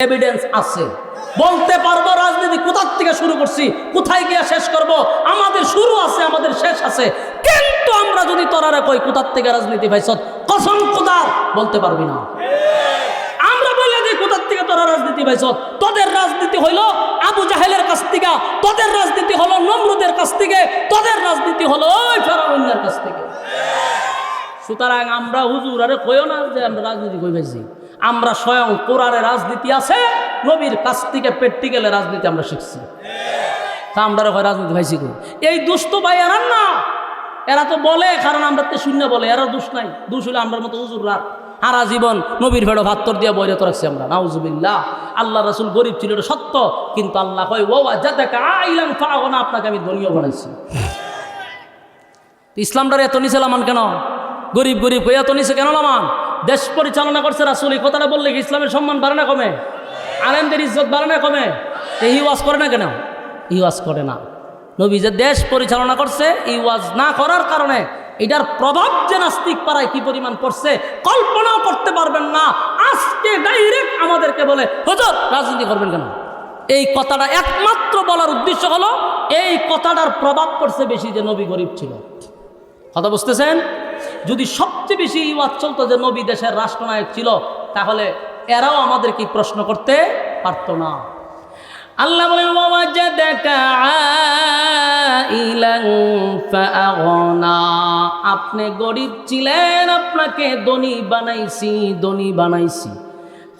Evidence আছে, বলতে পারবো রাজনীতি কোথার থেকে শুরু করছি, কোথায় গিয়ে শেষ করব। আমাদের শুরু আছে, আমাদের শেষ আছে। কিন্তু আমরা যদি তোরারে কই কোথার থেকে রাজনীতি পাইছ, কসম খোদার বলতে পারবি না। আমরা বলে দিই কোথার থেকে তোরা রাজনীতি পাইছ। তোদের রাজনীতি হইল আবু জাহেলের কাছ থেকে, তোদের রাজনীতি হলো নমরুদের কাছ থেকে, তোদের রাজনীতি হলো ওই ফেরাউনের কাছ থেকে। সুতরাং আমরা হুজুর আরে কইও না যে আমরা রাজনীতি কই পাইছি। আমরা স্বয়ং কোরআনে রাজনীতি আছে, নবীর কাছ থেকে প্র্যাকটিক্যালে রাজনীতি আমরা শিখছি। তা আমরা রাজনীতি পাইছি কই? এই দুষ্ট ভাই এরা না, এরা তো বলে কারণ আমরা তো শূন্য বলে, এরা দোষ নাই। দোষ হলে আমরা মতো হুজুররা সারা জীবন নবীর ভেড়ো ভাত্তর দিয়ে বইরত রাখছি আমরা, নাউজুবিল্লাহ। আল্লাহ রাসূল গরিব ছিল, এটা সত্য, কিন্তু আল্লাহ কয় ও যাদাকা আইলান ফাগনা, আপনাকে আমি ধনীও বানাইছি। ইসলামটার এত নিচে লামান কেন? গরিব গরিব কই এত নিচে কেন লামান? দেশ পরিচালনা করছে রাসূল, এই কথাটা বললে কি ইসলামের সম্মান বাড়ে না কমে? আলেমদের ইজ্জত বাড়ে না কমে? এই ওয়াজ করে না কেন? এই ওয়াজ করে না। নবী যে দেশ পরিচালনা করছে, এই ওয়াজ না করার কারণে এটার প্রভাব যে নাস্তিক পাড়ায় কি পরিমাণ পড়ছে কল্পনাও করতে পারবেন না। আজকে ডাইরেক্ট আমাদেরকে বলে হুজুর রাজনীতি করবেন কেন? এই কথাটা একমাত্র বলার উদ্দেশ্য হলো এই কথাটার প্রভাব পড়ছে বেশি যে নবী গরিব ছিল। কথা বুঝতেছেন? যদি সবচেয়ে বেশি ওয়াজ চলতো যে নবী দেশের রাষ্ট্রনায়ক ছিল, তাহলে এরাও আমাদেরকে প্রশ্ন করতে পারতো না। আল্লাহ বলেন ওয়াজাদাকা আইলান ফাআগনা, আপনি গরিব ছিলেন, আপনাকে ধনী বানাইছি, ধনী বানাইছি।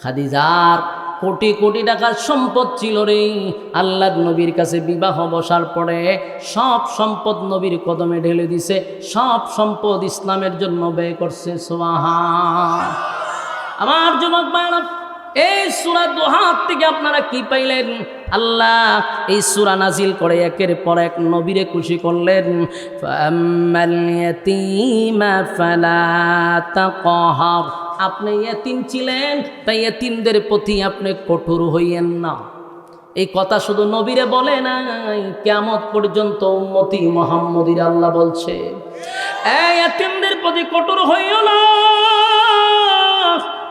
খাদিজার কোটি কোটি টাকার সম্পদ ছিল রে। আল্লাহ নবীর কাছে বিবাহ বসার পরে সব সম্পদ নবীর কদমে ঢেলে দিছে, সব সম্পদ ইসলামের জন্য ব্যয় করছে। সুবহান। আমার যুবক ভাইরা, এই সূরা দোহা থেকে আপনারা কি পাইলেন? আল্লাহ এই সূরা নাজিল করে একের পর এক নবীরে খুশি করলেন। ফাআম্মাল ইয়াতীমা ফালা তাকহার, আপনি ইয়েতিম ছিলেন, তাই ইয়েতিমদের প্রতি আপনি কঠোর হইয়েন না। এই কথা শুধু নবীরে বলে নাই, কিয়ামত পর্যন্ত উম্মতি মুহাম্মদীর আল্লাহ বলছে এই ইয়েতিমদের প্রতি কঠোর হইও না।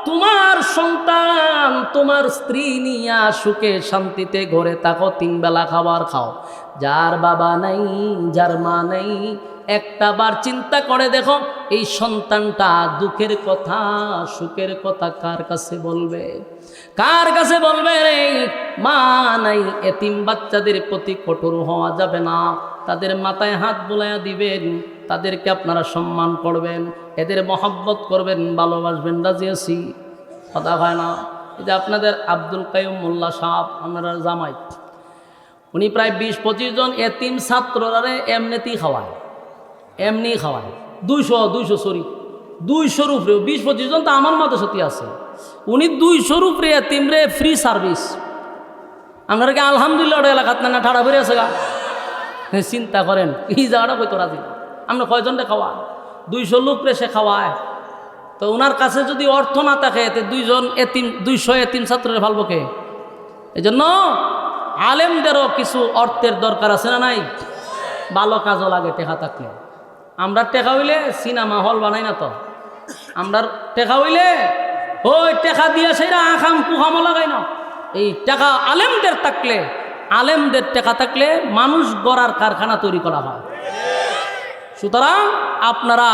তোমার সন্তান, তোমার স্ত্রী নিয়া সুখে শান্তিতে ঘরে থাকো, 3 বেলা খাবার খাও। যার বাবা নাই, যার মা নাই, একটা বার চিন্তা করে দেখো এই সন্তানটা দুঃখের কথা সুখের কথা কার কাছে বলবে? কার কাছে বলবে রে? মা নাই। এতিম বাচ্চাদের প্রতি কঠোর হওয়া যাবে না, তাদের মাথায় হাত বুলাইয়া দিবেন, তাদেরকে আপনারা সম্মান করবেন, এদের মহব্বত করবেন, ভালোবাসবেন। রাজি আছি? কথা হয় না? এই যে আপনাদের আব্দুল কাইয়ুম মোল্লা সাহেব, আপনারা জামাই, উনি প্রায় 20-25 জন এতিম ছাত্ররা এমনিতেই খাওয়ায়, এমনি খাওয়ায়। 200 উপরে 20-25 জন তো আমার মতো সত্যি আছে। উনি 200 উপরে এতিমরে ফ্রি সার্ভিস। আপনারা কি আলহামদুলিল্লাহ ওটা এলাকাত না ঠাড়া ফিরে আছে গা? চিন্তা করেন এই জায়গাটা কইতো রাজি না। আমরা কয়জনটা খাওয়ায়? 200 লোক রে সে খাওয়ায়। তো ওনার কাছে যদি অর্থ না থাকে, 200 এতিম ছাত্রের ভালবো কে? এই জন্য আলেমদেরও কিছু অর্থের দরকার আছে না নাই? ভালো কাজও লাগে টেকা থাকলে। আমরা টেকা হইলে সিনেমা হল বানাই না তো, আমরা টেকা হইলে ওই টেকা দিয়ে সেটা আখাম কুহামো লাগাই না। এই টাকা আলেমদের থাকলে, আলেমদের টেকা থাকলে মানুষ গড়ার কারখানা তৈরি করা হয়। সুতরাং আপনারা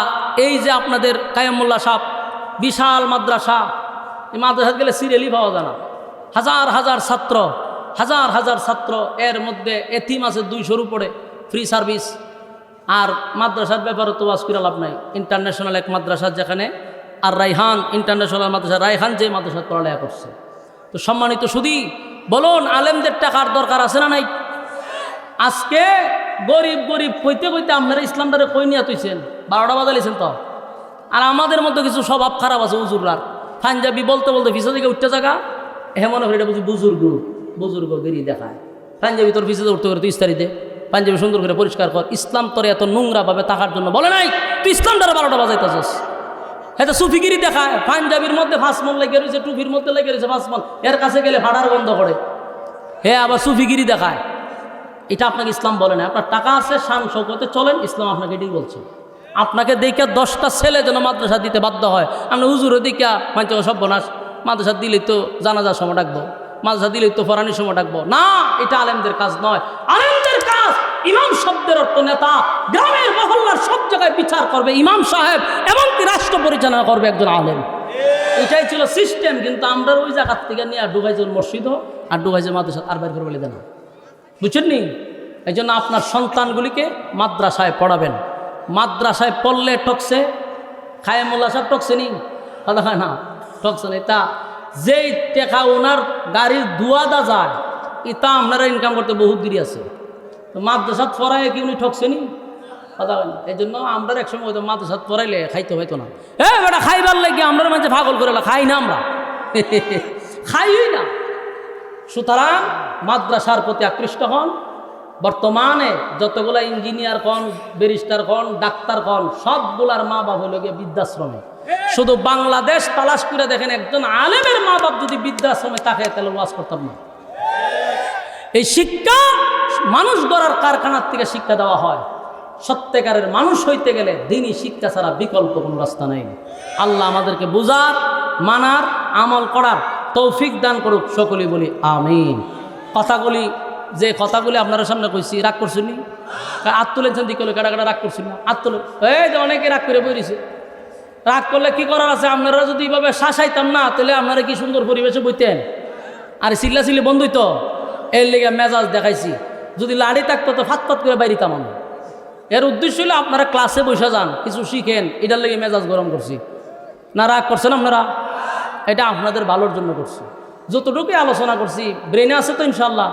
এই যে আপনাদের কাইয়ুম মোল্লা সাহেব বিশাল মাদ্রাসা, এই মাদ্রাসা গেলে সিরিয়ালই পাওয়া যায় না। হাজার হাজার ছাত্র, হাজার হাজার ছাত্র, এর মধ্যে এতিম আছে 200-র উপরে, ফ্রি সার্ভিস। আর মাদ্রাসার ব্যাপারে তো ওয়াজ করে লাভ নাই। ইন্টারন্যাশনাল এক মাদ্রাসা, যেখানে আর রাইহান ইন্টারন্যাশনাল মাদ্রাসা, রাইহান যে মাদ্রাসা পড়ালেখা করছে। তো সম্মানিত শুধু বলুন, আলেমদের টাকার দরকার আছে না নাই? আজকে গরিব গরিব কইতে কইতে আপনারা ইসলামটারে কই নিয়ে তুইছেন, 12টা বাজাইছেন তো। আর আমাদের মধ্যে কিছু স্বভাব খারাপ আছে হুজুররার, পাঞ্জাবি বলতে বলতে পিছা থেকে উঠতে জায়গা মনে করি এটা বুঝি বুজুর্গ বেরিয়ে দেখায়। পাঞ্জাবি তোর পিছিয়ে উঠতে করে তুই ইস্তারিতে পাঞ্জাবি সুন্দর করে পরিষ্কার কর। ইসলাম তোর এত নোংরাভাবে থাকার জন্য বলে নাই, তুই ইসলামটারে 12টা বাজাইতেছিস। এটা সুফিগিরি দেখায়, পাঞ্জাবির মধ্যে 5 মণ লেগে রয়েছে, টুপির মধ্যে লেগে রয়েছে 5 মণ, এর কাছে গেলে ভাড়ার বন্ধ করে। আবার সুফিগিরি দেখায়। এটা আপনাকে ইসলাম বলে না। আপনার টাকা আছে, শান শৌকতে চলেন, ইসলাম আপনাকে এটাই বলছে। আপনাকে দেখে 10টা ছেলে যেন মাদ্রাসা দিতে বাধ্য হয়, আপনি হুজুরে দেখা মানছে সর্বনাশ, মাদ্রাসা দিলেই তো জানাজার সময় ডাকবো। মাঝা দিলেই তো ফরানির সময় ডাকবো না, এটা আলেমদের কাজ নয়। আলেমদের কাজ ইমাম শব্দের অর্থ নেতা, গ্রামের মহল্লার সব জায়গায় বিচার করবে ইমাম সাহেব, এমনকি রাষ্ট্র পরিচালনা করবে একজন আলেম। এটাই ছিল সিস্টেম। কিন্তু আমরা ওই জায়গার থেকে নিয়ে ডুবাইজুল মসজিদ আর ডুবাইজুল মাদ্রাসা আর বের করে বলে দেন, বুঝছেন নি? এই জন্য আপনার সন্তানগুলিকে মাদ্রাসায় পড়াবেন। মাদ্রাসায় পড়লে টকছে, খায় মোল্লা সাহেব টকছে নি, কথা হয় না, টকছে না। তা যেই টেকা ওনার গাড়ির দুয়াদা যায়, এটা আপনারা ইনকাম করতে বহুত দেরি আছে। তো মাদ্রাসাত পড়ায় কি উনি ঠকছে নি, কথা হয় না। এই জন্য আমরা একসময় হয়তো মাদ্রাসাত পড়াইলে খাইতে হইতো না। বেটা খাইবার লাগে আমরা মাঝে পাগল করে খাই না, আমরা খাইই না। সুতরাং মাদ্রাসার প্রতি আকৃষ্ট হন। বর্তমানে যতগুলা ইঞ্জিনিয়ার কন, ব্যারিস্টার কন, ডাক্তার কন, সবগুলার মা বাপ হইল গিয়ে বৃদ্ধাশ্রমে। শুধু বাংলাদেশ তালাশ করে দেখেন, একজন আলেমের মা বাপ যদি বৃদ্ধাশ্রমে থাকে তাহলে ওয়াজ করতাম না। এই শিক্ষা মানুষ গড়ার কারখানার থেকে শিক্ষা দেওয়া হয়। সত্যিকারের মানুষ হইতে গেলে দিনই শিক্ষা ছাড়া বিকল্প কোনো রাস্তা নেই। আল্লাহ আমাদেরকে বুঝার, মানার, আমল করার তৌফিক দান করুক, সকলেই বলি আমিন। যে কথাগুলি আপনার সামনে কইছি, রাগ করছেন নি? হাত তুলেছেন দিকে কেটা কেটা রাগ করছেন না? হাত তুলে, এই যে অনেকে রাগ করে বইছে। রাগ করলে কি করার আছে? আপনারা যদি এইভাবে শাসাইতাম না, তাহলে আপনারা কি সুন্দর পরিবেশে বইতেন। আর চিল্লা চিল্লি বন্ধুই তো, এর লেগে মেজাজ দেখাইছি। যদি লাড়ি থাকতো তো ফাত করে বাইরিতাম আমি। এর উদ্দেশ্য হলো আপনারা ক্লাসে বসে যান, কিছু শিখেন, এটার লেগে মেজাজ গরম করছি না। রাগ করছেন আপনারা? এটা আপনাদের ভালোর জন্য করছি। যতটুকুই আলোচনা করছি ব্রেনে আছে তো ইনশাল্লাহ।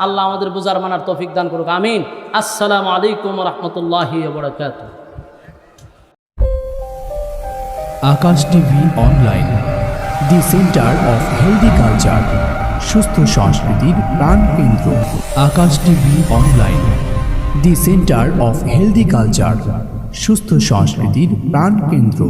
আল্লাহ আমাদের বুঝার মানার তৌফিক দান করুক, আমিন। আসসালামু আলাইকুম ওয়া রাহমাতুল্লাহি ওয়া বারাকাতুহু। Akash TV online, the centre of healthy culture, সুস্থ সংস্কৃতির প্রাণ কেন্দ্র। Akash TV online, the centre of healthy culture, সুস্থ সংস্কৃতির প্রাণ কেন্দ্র।